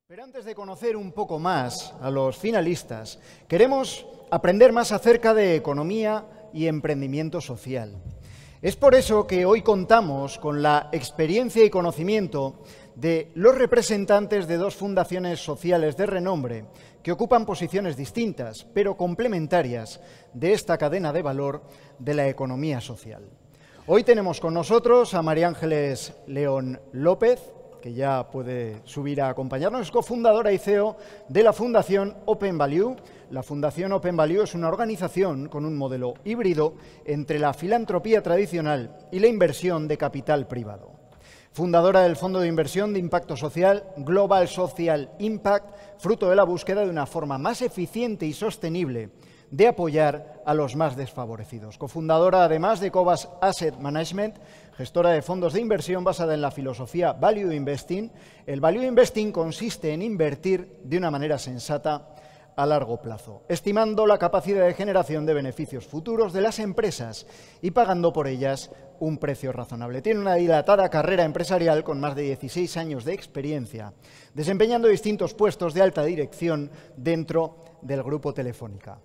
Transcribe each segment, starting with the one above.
Pero antes de conocer un poco más a los finalistas, queremos aprender más acerca de economía y emprendimiento social. Es por eso que hoy contamos con la experiencia y conocimiento de los representantes de dos fundaciones sociales de renombre que ocupan posiciones distintas, pero complementarias, de esta cadena de valor de la economía social. Hoy tenemos con nosotros a María Ángeles León López, que ya puede subir a acompañarnos, es cofundadora y CEO de la Fundación Open Value. La Fundación Open Value es una organización con un modelo híbrido entre la filantropía tradicional y la inversión de capital privado. Fundadora del fondo de inversión de impacto social Global Social Impact, fruto de la búsqueda de una forma más eficiente y sostenible de apoyar a los más desfavorecidos. Cofundadora además de Cobas Asset Management, gestora de fondos de inversión basada en la filosofía Value Investing. El Value Investing consiste en invertir de una manera sensata a largo plazo, estimando la capacidad de generación de beneficios futuros de las empresas y pagando por ellas un precio razonable. Tiene una dilatada carrera empresarial con más de 16 años de experiencia, desempeñando distintos puestos de alta dirección dentro del Grupo Telefónica.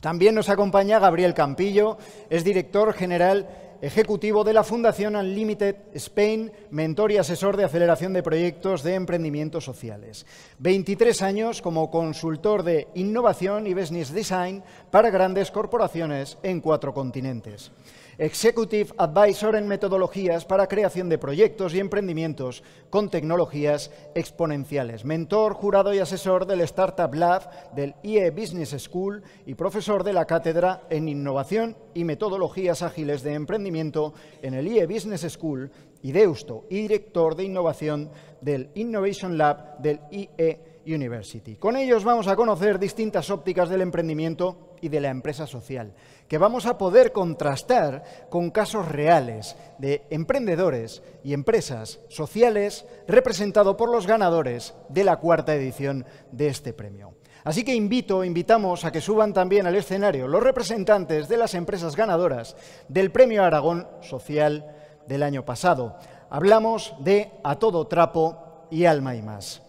También nos acompaña Gabriel Campillo, es director general ejecutivo de la Fundación Unlimited Spain, mentor y asesor de aceleración de proyectos de emprendimientos sociales. 23 años como consultor de innovación y business design para grandes corporaciones en 4 continentes. Executive Advisor en metodologías para creación de proyectos y emprendimientos con tecnologías exponenciales. Mentor, jurado y asesor del Startup Lab del IE Business School y profesor de la cátedra en innovación y metodologías ágiles de emprendimiento en el IE Business School y Deusto, y director de innovación del Innovation Lab del IE University. Con ellos vamos a conocer distintas ópticas del emprendimiento y de la empresa social, que vamos a poder contrastar con casos reales de emprendedores y empresas sociales representados por los ganadores de la 4ª edición de este premio. Así que invitamos a que suban también al escenario los representantes de las empresas ganadoras del Premio Aragón Social del año pasado. Hablamos de A Todo Trapo y Alma y Más.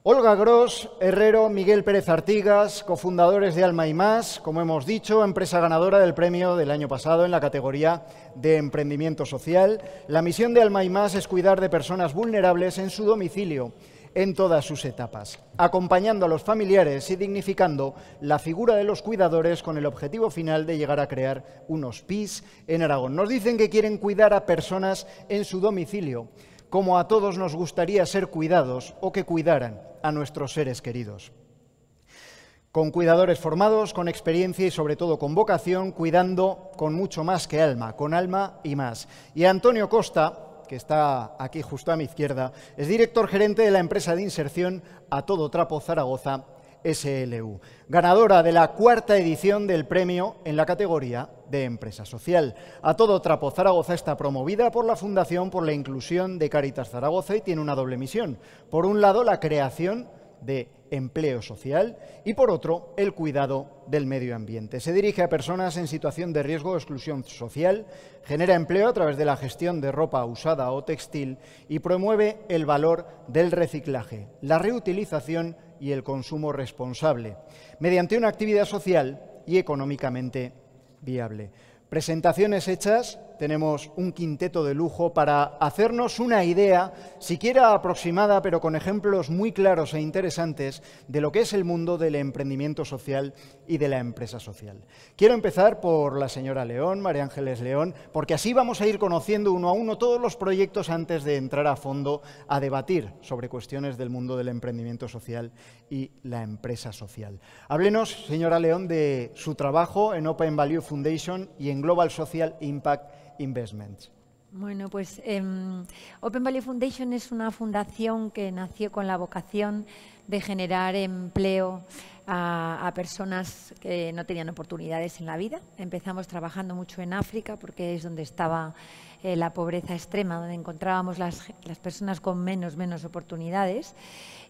Olga Gros, Herrero, Miguel Pérez Artigas, cofundadores de Alma y Más, como hemos dicho, empresa ganadora del premio del año pasado en la categoría de emprendimiento social. La misión de Alma y Más es cuidar de personas vulnerables en su domicilio en todas sus etapas, acompañando a los familiares y dignificando la figura de los cuidadores con el objetivo final de llegar a crear unos PIS en Aragón. Nos dicen que quieren cuidar a personas en su domicilio, como a todos nos gustaría ser cuidados o que cuidaran a nuestros seres queridos. Con cuidadores formados, con experiencia y sobre todo con vocación, cuidando con mucho más que alma, con alma y más. Y Antonio Costa, que está aquí justo a mi izquierda, es director gerente de la empresa de inserción A Todo Trapo Zaragoza SLU, ganadora de la 4ª edición del premio en la categoría de empresa social. A Todo Trapo Zaragoza está promovida por la Fundación por la Inclusión de Cáritas Zaragoza y tiene una doble misión. Por un lado, la creación de empleo social y, por otro, el cuidado del medio ambiente. Se dirige a personas en situación de riesgo o exclusión social, genera empleo a través de la gestión de ropa usada o textil y promueve el valor del reciclaje, la reutilización y el consumo responsable, mediante una actividad social y económicamente viable. Presentaciones hechas, tenemos un quinteto de lujo para hacernos una idea, siquiera aproximada, pero con ejemplos muy claros e interesantes de lo que es el mundo del emprendimiento social y de la empresa social. Quiero empezar por la señora León, María Ángeles León, porque así vamos a ir conociendo uno a uno todos los proyectos antes de entrar a fondo a debatir sobre cuestiones del mundo del emprendimiento social y la empresa social. Háblenos, señora León, de su trabajo en Open Value Foundation y en Global Social Impact Investments. Bueno, pues Open Value Foundation es una fundación que nació con la vocación de generar empleo a personas que no tenían oportunidades en la vida. Empezamos trabajando mucho en África porque es donde estaba la pobreza extrema, donde encontrábamos las personas con menos oportunidades.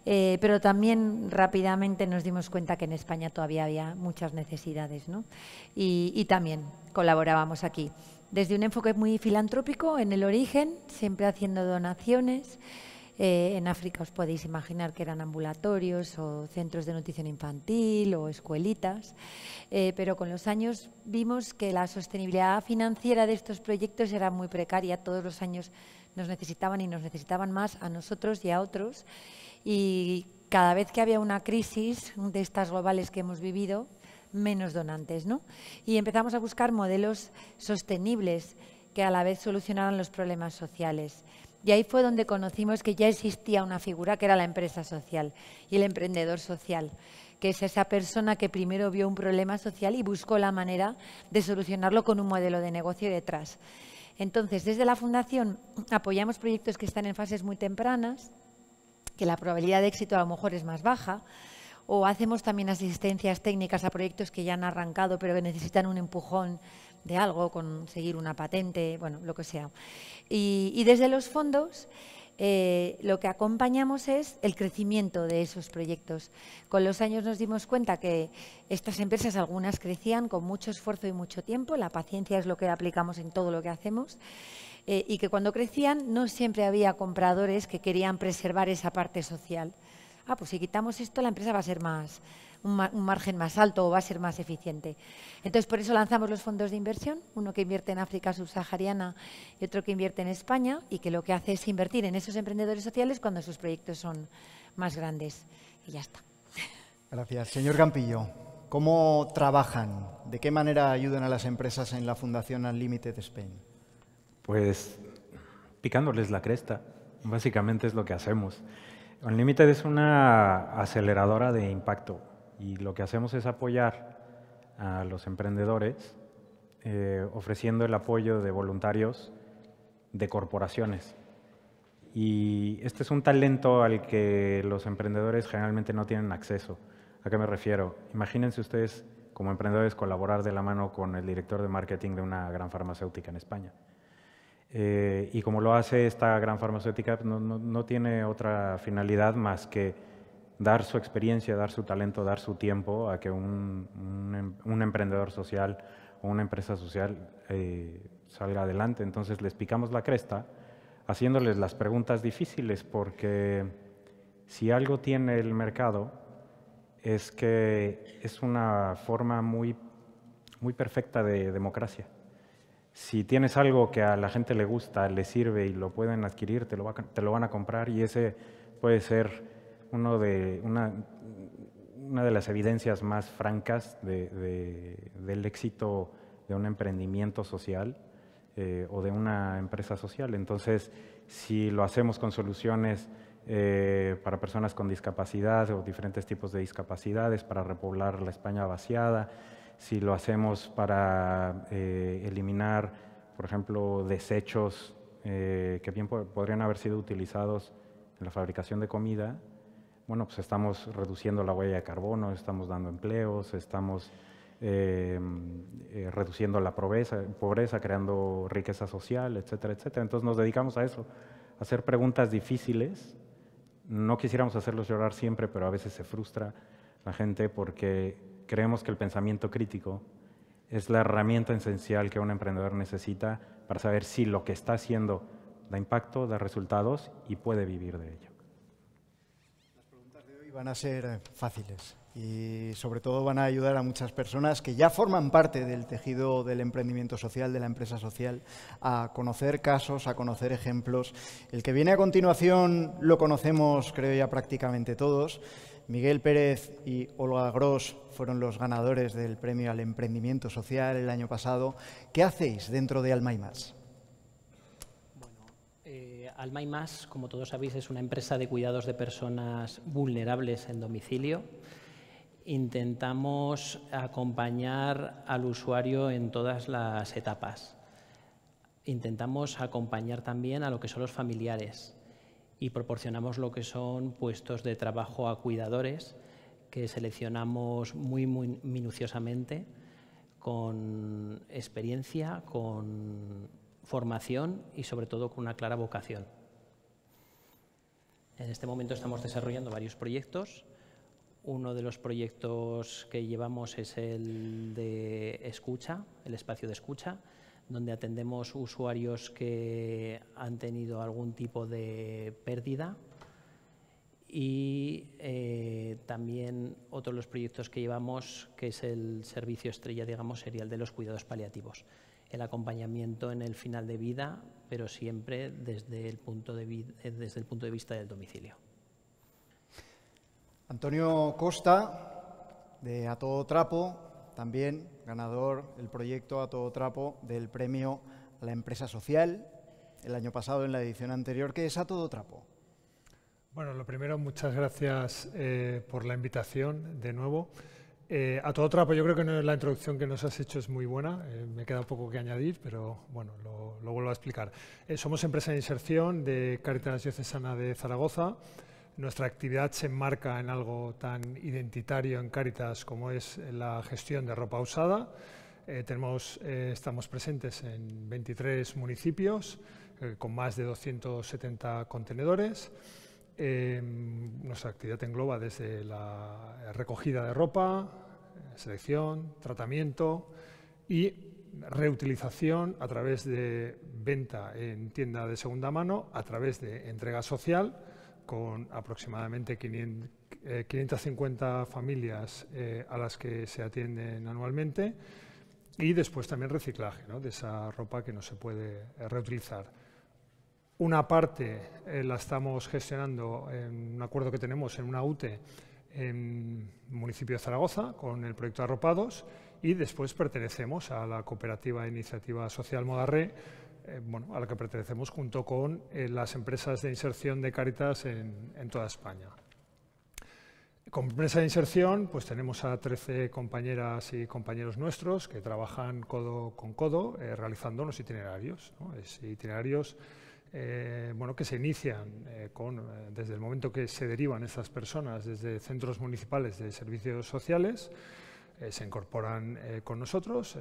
Pero también rápidamente nos dimos cuenta que en España todavía había muchas necesidades, ¿no? Y también colaborábamos aquí. Desde un enfoque muy filantrópico en el origen, siempre haciendo donaciones En África os podéis imaginar que eran ambulatorios o centros de nutrición infantil o escuelitas, pero con los años vimos que la sostenibilidad financiera de estos proyectos era muy precaria. Todos los años nos necesitaban y nos necesitaban más a nosotros y a otros, y cada vez que había una crisis de estas globales que hemos vivido, menos donantes, ¿no? Y empezamos a buscar modelos sostenibles que a la vez solucionaran los problemas sociales. Y ahí fue donde conocimos que ya existía una figura que era la empresa social y el emprendedor social, que es esa persona que primero vio un problema social y buscó la manera de solucionarlo con un modelo de negocio detrás. Entonces, desde la Fundación apoyamos proyectos que están en fases muy tempranas, que la probabilidad de éxito a lo mejor es más baja, o hacemos también asistencias técnicas a proyectos que ya han arrancado pero que necesitan un empujón de algo, conseguir una patente, bueno, lo que sea. Y desde los fondos lo que acompañamos es el crecimiento de esos proyectos. Con los años nos dimos cuenta que estas empresas, algunas crecían con mucho esfuerzo y mucho tiempo, la paciencia es lo que aplicamos en todo lo que hacemos, y que cuando crecían no siempre había compradores que querían preservar esa parte social. Pues si quitamos esto, la empresa va a ser un margen más alto o va a ser más eficiente. Entonces, por eso lanzamos los fondos de inversión, uno que invierte en África subsahariana y otro que invierte en España, y que lo que hace es invertir en esos emprendedores sociales cuando sus proyectos son más grandes. Y ya está. Gracias. Señor Campillo, ¿cómo trabajan? ¿De qué manera ayudan a las empresas en la Fundación Unlimited Spain? Pues picándoles la cresta, básicamente es lo que hacemos. Unlimited es una aceleradora de impacto y lo que hacemos es apoyar a los emprendedores ofreciendo el apoyo de voluntarios de corporaciones. Y este es un talento al que los emprendedores generalmente no tienen acceso. ¿A qué me refiero? Imagínense ustedes como emprendedores colaborar de la mano con el director de marketing de una gran farmacéutica en España. Y como lo hace esta gran farmacéutica, no tiene otra finalidad más que dar su experiencia, dar su talento, dar su tiempo a que un emprendedor social o una empresa social salga adelante. Entonces les picamos la cresta haciéndoles las preguntas difíciles, porque si algo tiene el mercado es que es una forma muy perfecta de democracia. Si tienes algo que a la gente le gusta, le sirve y lo pueden adquirir, te lo van a comprar, y ese puede ser una de las evidencias más francas del éxito de un emprendimiento social o de una empresa social. Entonces, si lo hacemos con soluciones para personas con discapacidad o diferentes tipos de discapacidades, para repoblar la España vaciada, si lo hacemos para eliminar, por ejemplo, desechos que bien podrían haber sido utilizados en la fabricación de comida, bueno, pues estamos reduciendo la huella de carbono, estamos dando empleos, estamos reduciendo la pobreza, creando riqueza social, etcétera, etcétera. Entonces nos dedicamos a eso, a hacer preguntas difíciles. No quisiéramos hacerlos llorar siempre, pero a veces se frustra la gente porque creemos que el pensamiento crítico es la herramienta esencial que un emprendedor necesita para saber si lo que está haciendo da impacto, da resultados y puede vivir de ello. Las preguntas de hoy van a ser fáciles y sobre todo van a ayudar a muchas personas que ya forman parte del tejido del emprendimiento social, de la empresa social, a conocer casos, a conocer ejemplos. El que viene a continuación lo conocemos, creo, ya prácticamente todos. Miguel Pérez y Olga Gros fueron los ganadores del premio al emprendimiento social el año pasado. ¿Qué hacéis dentro de Alma y Más? Bueno, Alma y Más, como todos sabéis, es una empresa de cuidados de personas vulnerables en domicilio. Intentamos acompañar al usuario en todas las etapas. Intentamos acompañar también a lo que son los familiares. Y proporcionamos lo que son puestos de trabajo a cuidadores que seleccionamos muy minuciosamente, con experiencia, con formación y sobre todo con una clara vocación. En este momento estamos desarrollando varios proyectos. Uno de los proyectos que llevamos es el de escucha, el espacio de escucha, donde atendemos usuarios que han tenido algún tipo de pérdida Y también otro de los proyectos que llevamos, que es el servicio estrella, digamos, sería el de los cuidados paliativos. El acompañamiento en el final de vida, pero siempre desde el punto de vista del domicilio. Antonio Costa, de A Todo Trapo, también ganador del proyecto A Todo Trapo del premio a la empresa social el año pasado en la edición anterior. ¿Qué es A Todo Trapo? Bueno, lo primero, muchas gracias por la invitación de nuevo. A Todo Trapo, yo creo que la introducción que nos has hecho es muy buena. Me queda poco que añadir, pero bueno, lo vuelvo a explicar. Somos empresa de inserción de Cáritas Diocesana de Zaragoza. Nuestra actividad se enmarca en algo tan identitario en Cáritas como es la gestión de ropa usada. Estamos presentes en 23 municipios con más de 270 contenedores. Nuestra actividad engloba desde la recogida de ropa, selección, tratamiento y reutilización a través de venta en tienda de segunda mano, a través de entrega social, con aproximadamente 550 familias a las que se atienden anualmente, y después también reciclaje, ¿no?, de esa ropa que no se puede reutilizar. Una parte la estamos gestionando en un acuerdo que tenemos en una UTE en el municipio de Zaragoza con el proyecto Arropados, y después pertenecemos a la cooperativa de iniciativa social Modarré, a la que pertenecemos junto con las empresas de inserción de Cáritas en toda España. Como empresa de inserción, pues tenemos a 13 compañeras y compañeros nuestros que trabajan codo con codo realizando unos itinerarios, ¿no? Itinerarios que se inician desde el momento que se derivan estas personas desde centros municipales de servicios sociales, se incorporan con nosotros,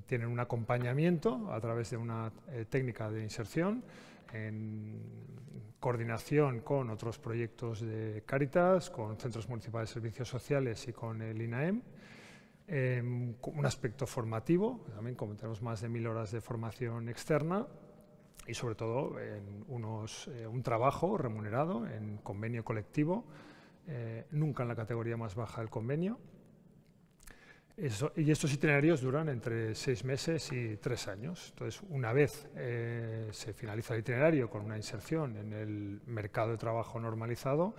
tienen un acompañamiento a través de una técnica de inserción en coordinación con otros proyectos de Cáritas, con centros municipales de servicios sociales y con el INAEM. Un aspecto formativo, también como tenemos más de 1000 horas de formación externa, y sobre todo un trabajo remunerado en convenio colectivo, nunca en la categoría más baja del convenio. Y estos itinerarios duran entre 6 meses y 3 años. Entonces, una vez se finaliza el itinerario con una inserción en el mercado de trabajo normalizado,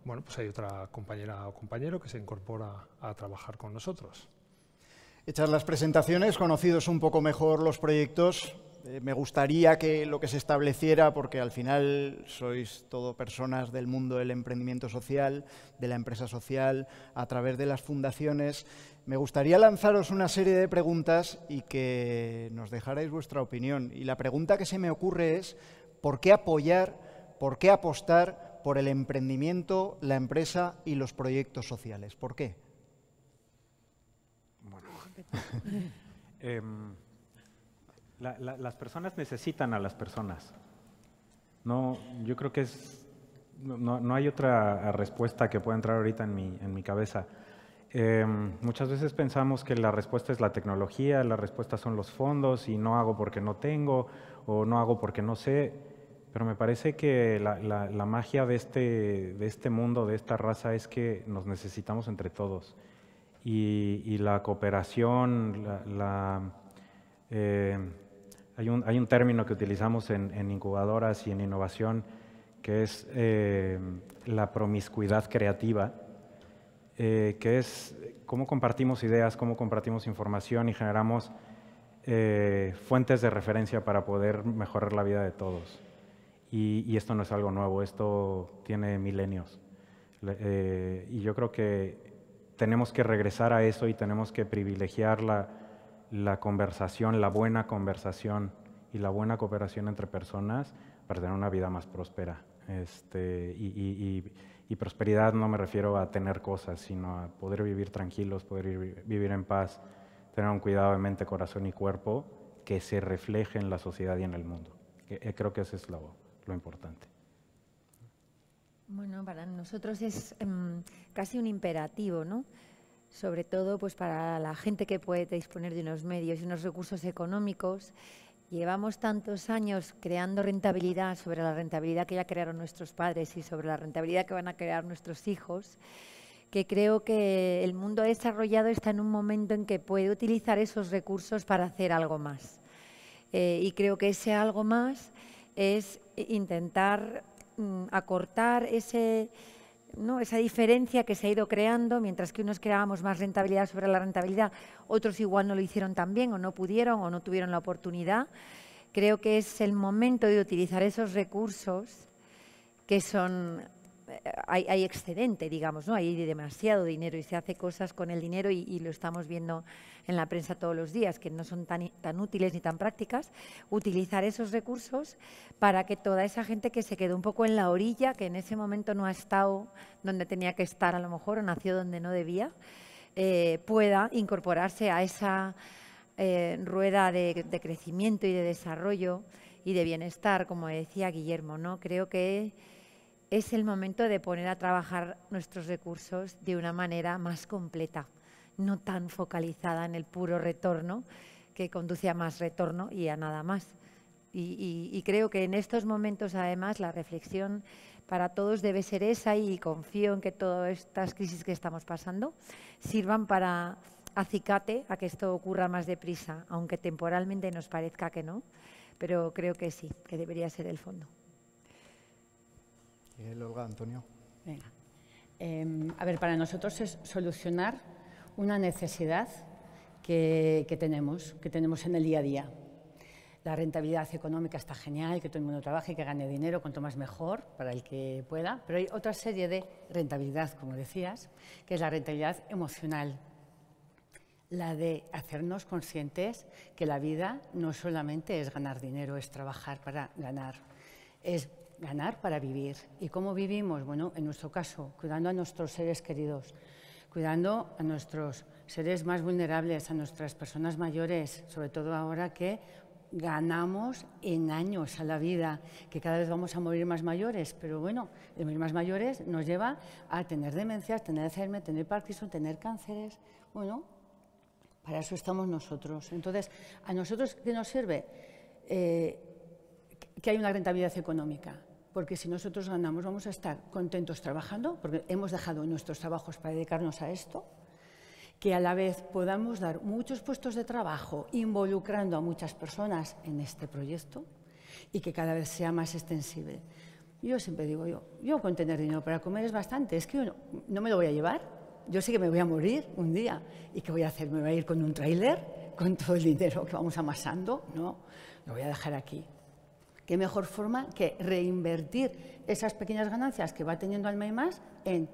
pues hay otra compañera o compañero que se incorpora a trabajar con nosotros. Hechas las presentaciones, conocidos un poco mejor los proyectos, me gustaría que lo que se estableciera, porque al final sois todo personas del mundo del emprendimiento social, de la empresa social, a través de las fundaciones, me gustaría lanzaros una serie de preguntas y que nos dejarais vuestra opinión. Y la pregunta que se me ocurre es, ¿por qué apoyar, por qué apostar por el emprendimiento, la empresa y los proyectos sociales? ¿Por qué? Bueno, las personas necesitan a las personas. No, yo creo que no hay otra respuesta que pueda entrar ahorita en mi cabeza. Muchas veces pensamos que la respuesta es la tecnología, la respuesta son los fondos, y no hago porque no tengo, o no hago porque no sé, pero me parece que la magia de este mundo, de esta raza, es que nos necesitamos entre todos. Y la cooperación, hay un término que utilizamos en incubadoras y en innovación, que es la promiscuidad creativa, que es cómo compartimos ideas, cómo compartimos información y generamos fuentes de referencia para poder mejorar la vida de todos. Y esto no es algo nuevo, esto tiene milenios. Y yo creo que tenemos que regresar a eso y tenemos que privilegiar la conversación, la buena conversación y la buena cooperación entre personas para tener una vida más próspera. Y prosperidad no me refiero a tener cosas, sino a poder vivir tranquilos, poder vivir en paz, tener un cuidado de mente, corazón y cuerpo que se refleje en la sociedad y en el mundo. Creo que eso es lo importante. Bueno, para nosotros es casi un imperativo, ¿no? Sobre todo pues para la gente que puede disponer de unos medios y unos recursos económicos, llevamos tantos años creando rentabilidad sobre la rentabilidad que ya crearon nuestros padres y sobre la rentabilidad que van a crear nuestros hijos, que creo que el mundo desarrollado está en un momento en que puede utilizar esos recursos para hacer algo más. Y creo que ese algo más es intentar acortar esa diferencia que se ha ido creando, mientras que unos creábamos más rentabilidad sobre la rentabilidad, otros igual no lo hicieron tan bien o no pudieron o no tuvieron la oportunidad. Creo que es el momento de utilizar esos recursos que son... Hay excedente, digamos, ¿no? Hay demasiado dinero y se hace cosas con el dinero y lo estamos viendo en la prensa todos los días, que no son tan útiles ni tan prácticas. Utilizar esos recursos para que toda esa gente que se quedó un poco en la orilla, que en ese momento no ha estado donde tenía que estar a lo mejor o nació donde no debía, pueda incorporarse a esa rueda de crecimiento y de desarrollo y de bienestar, como decía Guillermo, ¿no? Creo que es el momento de poner a trabajar nuestros recursos de una manera más completa, no tan focalizada en el puro retorno, que conduce a más retorno y a nada más. Y creo que en estos momentos, además, la reflexión para todos debe ser esa y confío en que todas estas crisis que estamos pasando sirvan para acicate a que esto ocurra más deprisa, aunque temporalmente nos parezca que no, pero creo que sí, que debería ser el fondo. Olga, Antonio. Venga. A ver, para nosotros es solucionar una necesidad que tenemos en el día a día. La rentabilidad económica está genial, que todo el mundo trabaje, que gane dinero, cuanto más mejor para el que pueda, pero hay otra serie de rentabilidad, como decías, que es la rentabilidad emocional, la de hacernos conscientes que la vida no solamente es ganar dinero, es trabajar para ganar, es ganar para vivir. ¿Y cómo vivimos? Bueno, en nuestro caso, cuidando a nuestros seres queridos, cuidando a nuestros seres más vulnerables, a nuestras personas mayores, sobre todo ahora que ganamos en años a la vida, que cada vez vamos a morir más mayores, pero bueno, el morir más mayores nos lleva a tener demencias, tener Alzheimer, tener Parkinson, tener cánceres. Bueno, para eso estamos nosotros. Entonces, ¿a nosotros qué nos sirve? Que hay una rentabilidad económica. Porque si nosotros ganamos vamos a estar contentos trabajando, porque hemos dejado nuestros trabajos para dedicarnos a esto, que a la vez podamos dar muchos puestos de trabajo involucrando a muchas personas en este proyecto y que cada vez sea más extensible. Yo siempre digo, yo con tener dinero para comer es bastante, es que yo no me lo voy a llevar, yo sé que me voy a morir un día y ¿qué voy a hacer? ¿Me voy a ir con un tráiler, con todo el dinero que vamos amasando? No, lo voy a dejar aquí. ¿Qué mejor forma que reinvertir esas pequeñas ganancias que va teniendo Alma y Más en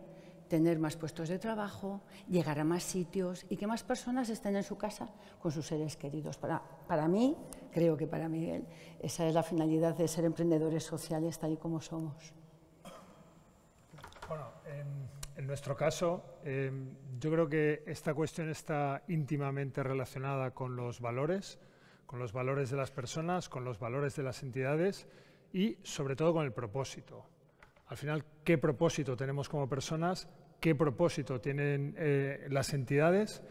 tener más puestos de trabajo, llegar a más sitios y que más personas estén en su casa con sus seres queridos? Para mí, creo que para Miguel, esa es la finalidad de ser emprendedores sociales tal y como somos. Bueno, en nuestro caso, yo creo que esta cuestión está íntimamente relacionada con los valores de las personas, con los valores de las entidades y, sobre todo, con el propósito. Al final, ¿qué propósito tenemos como personas? ¿Qué propósito tienen las entidades?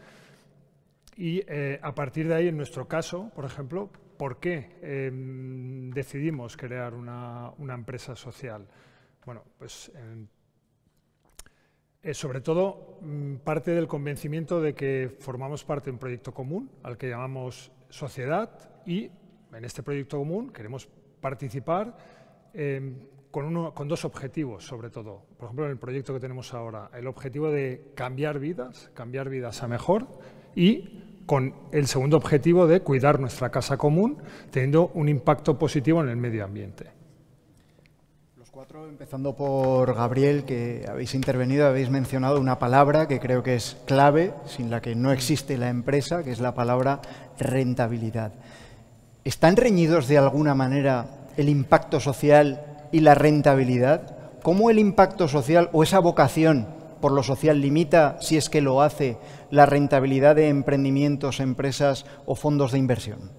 Y a partir de ahí, en nuestro caso, por ejemplo, ¿por qué decidimos crear una empresa social? Bueno, pues sobre todo parte del convencimiento de que formamos parte de un proyecto común al que llamamos sociedad y en este proyecto común queremos participar con dos objetivos, sobre todo. Por ejemplo, en el proyecto que tenemos ahora, el objetivo de cambiar vidas a mejor y con el segundo objetivo de cuidar nuestra casa común, teniendo un impacto positivo en el medio ambiente. Los cuatro, empezando por Gabriel, que habéis intervenido, habéis mencionado una palabra que creo que es clave, sin la que no existe la empresa, que es la palabra rentabilidad. ¿Están reñidos de alguna manera el impacto social y la rentabilidad? ¿Cómo el impacto social o esa vocación por lo social limita, si es que lo hace, la rentabilidad de emprendimientos, empresas o fondos de inversión?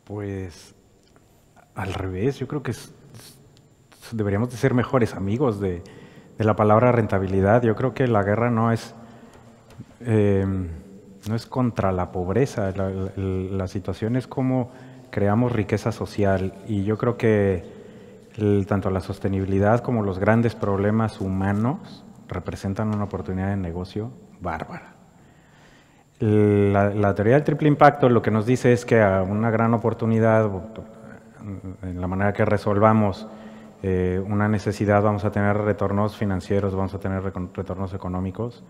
Pues al revés, yo creo que deberíamos de ser mejores amigos de la palabra rentabilidad. Yo creo que la guerra no es no es contra la pobreza, la situación es cómo creamos riqueza social, y yo creo que tanto la sostenibilidad como los grandes problemas humanos representan una oportunidad de negocio bárbara. La teoría del triple impacto lo que nos dice es que a una gran oportunidad, en la manera que resolvamos una necesidad, vamos a tener retornos financieros, vamos a tener retornos económicos,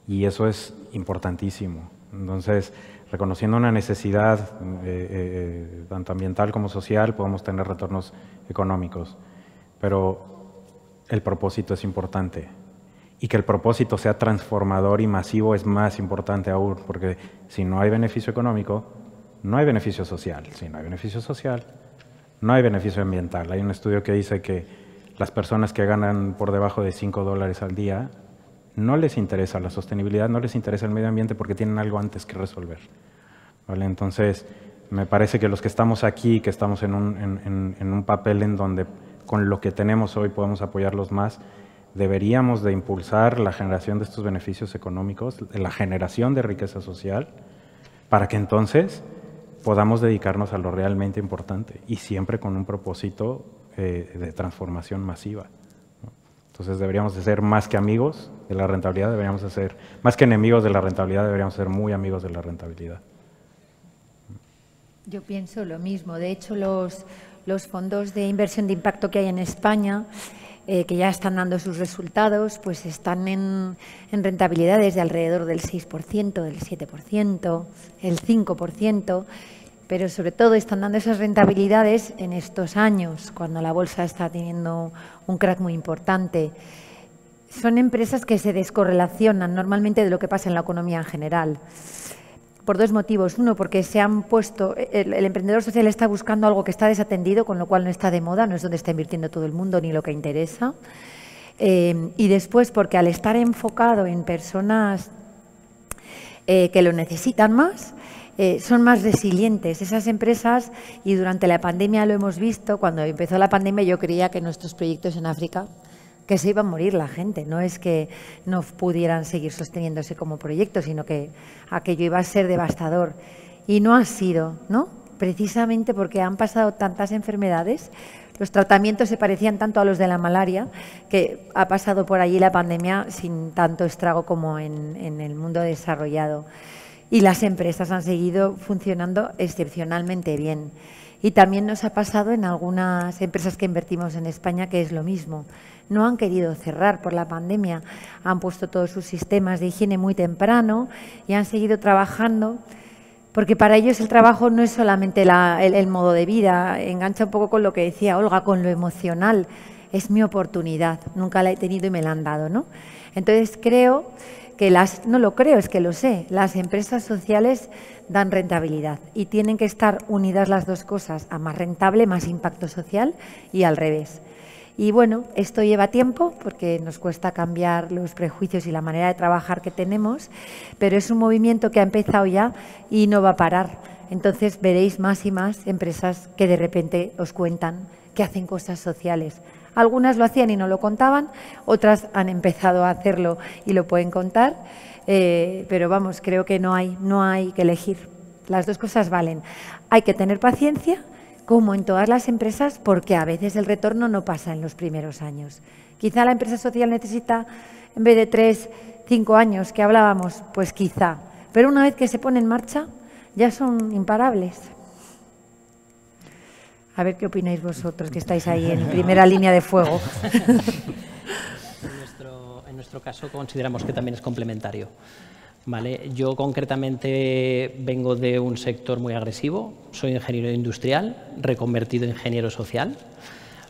y eso es importantísimo. Entonces, reconociendo una necesidad tanto ambiental como social, podemos tener retornos económicos, pero el propósito es importante. Y que el propósito sea transformador y masivo es más importante aún, porque si no hay beneficio económico, no hay beneficio social. Si no hay beneficio social, no hay beneficio ambiental. Hay un estudio que dice que las personas que ganan por debajo de $5 al día no les interesa la sostenibilidad, no les interesa el medio ambiente porque tienen algo antes que resolver, ¿vale? Entonces, me parece que los que estamos aquí, que estamos en un papel en donde con lo que tenemos hoy podemos apoyarlos más, deberíamos de impulsar la generación de estos beneficios económicos, la generación de riqueza social, para que entonces podamos dedicarnos a lo realmente importante y siempre con un propósito de transformación masiva, ¿no? Entonces deberíamos de ser más que amigos de la rentabilidad, deberíamos de ser más que enemigos de la rentabilidad, deberíamos ser muy amigos de la rentabilidad. Yo pienso lo mismo. De hecho, los fondos de inversión de impacto que hay en España, que ya están dando sus resultados, pues están en rentabilidades de alrededor del 6%, del 7%, el 5%, pero sobre todo están dando esas rentabilidades en estos años, cuando la bolsa está teniendo un crack muy importante. Son empresas que se descorrelacionan normalmente de lo que pasa en la economía en general, por dos motivos. Uno, porque se han puesto, el emprendedor social está buscando algo que está desatendido, con lo cual no está de moda, no es donde está invirtiendo todo el mundo ni lo que interesa. Y después, porque al estar enfocado en personas que lo necesitan más, son más resilientes esas empresas. Y durante la pandemia lo hemos visto. Cuando empezó la pandemia yo creía que nuestros proyectos en África, que se iba a morir la gente, no es que no pudieran seguir sosteniéndose como proyectos, sino que aquello iba a ser devastador. Y no ha sido, ¿no? Precisamente porque han pasado tantas enfermedades, los tratamientos se parecían tanto a los de la malaria, que ha pasado por allí la pandemia sin tanto estrago como en el mundo desarrollado. Y las empresas han seguido funcionando excepcionalmente bien. Y también nos ha pasado en algunas empresas que invertimos en España, que es lo mismo. No han querido cerrar por la pandemia, han puesto todos sus sistemas de higiene muy temprano y han seguido trabajando, porque para ellos el trabajo no es solamente el modo de vida, engancha un poco con lo que decía Olga, con lo emocional. Es mi oportunidad, nunca la he tenido y me la han dado, ¿no? Entonces creo que no lo creo, es que lo sé, las empresas sociales dan rentabilidad y tienen que estar unidas las dos cosas, a más rentable, más impacto social y al revés. Y bueno, esto lleva tiempo porque nos cuesta cambiar los prejuicios y la manera de trabajar que tenemos, pero es un movimiento que ha empezado ya y no va a parar. Entonces veréis más y más empresas que de repente os cuentan que hacen cosas sociales. Algunas lo hacían y no lo contaban, otras han empezado a hacerlo y lo pueden contar, pero vamos, creo que no hay que elegir. Las dos cosas valen. Hay que tener paciencia, como en todas las empresas, porque a veces el retorno no pasa en los primeros años. Quizá la empresa social necesita, en vez de 3, 5 años que hablábamos, pues quizá. Pero una vez que se pone en marcha, ya son imparables. A ver qué opináis vosotros, que estáis ahí en primera línea de fuego. En nuestro caso consideramos que también es complementario. ¿Vale? Yo concretamente vengo de un sector muy agresivo, soy ingeniero industrial, reconvertido en ingeniero social,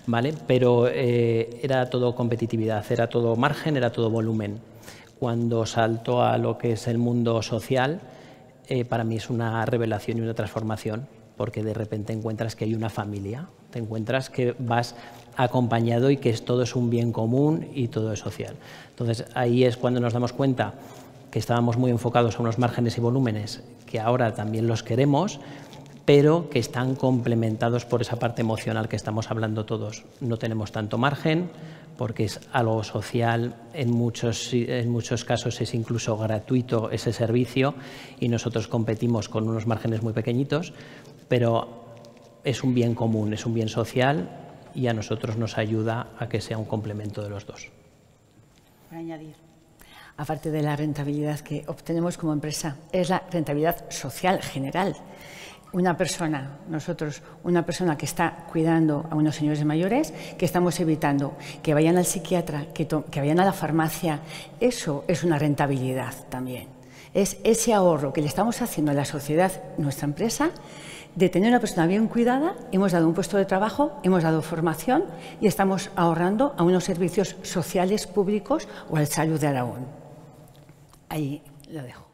¿vale? Pero era todo competitividad, era todo margen, era todo volumen. Cuando salto a lo que es el mundo social, para mí es una revelación y una transformación, porque de repente encuentras que hay una familia, te encuentras que vas acompañado y que todo es un bien común y todo es social. Entonces ahí es cuando nos damos cuenta que estábamos muy enfocados a unos márgenes y volúmenes, que ahora también los queremos, pero que están complementados por esa parte emocional que estamos hablando todos. No tenemos tanto margen, porque es algo social, en muchos casos es incluso gratuito ese servicio y nosotros competimos con unos márgenes muy pequeñitos, pero es un bien común, es un bien social y a nosotros nos ayuda a que sea un complemento de los dos. Para añadir, aparte de la rentabilidad que obtenemos como empresa, es la rentabilidad social general. Una persona que está cuidando a unos señores mayores, que estamos evitando que vayan al psiquiatra, que vayan a la farmacia, eso es una rentabilidad también. Es ese ahorro que le estamos haciendo a la sociedad, nuestra empresa, de tener una persona bien cuidada, hemos dado un puesto de trabajo, hemos dado formación y estamos ahorrando a unos servicios sociales públicos o al Salud de Aragón. Ahí lo dejo.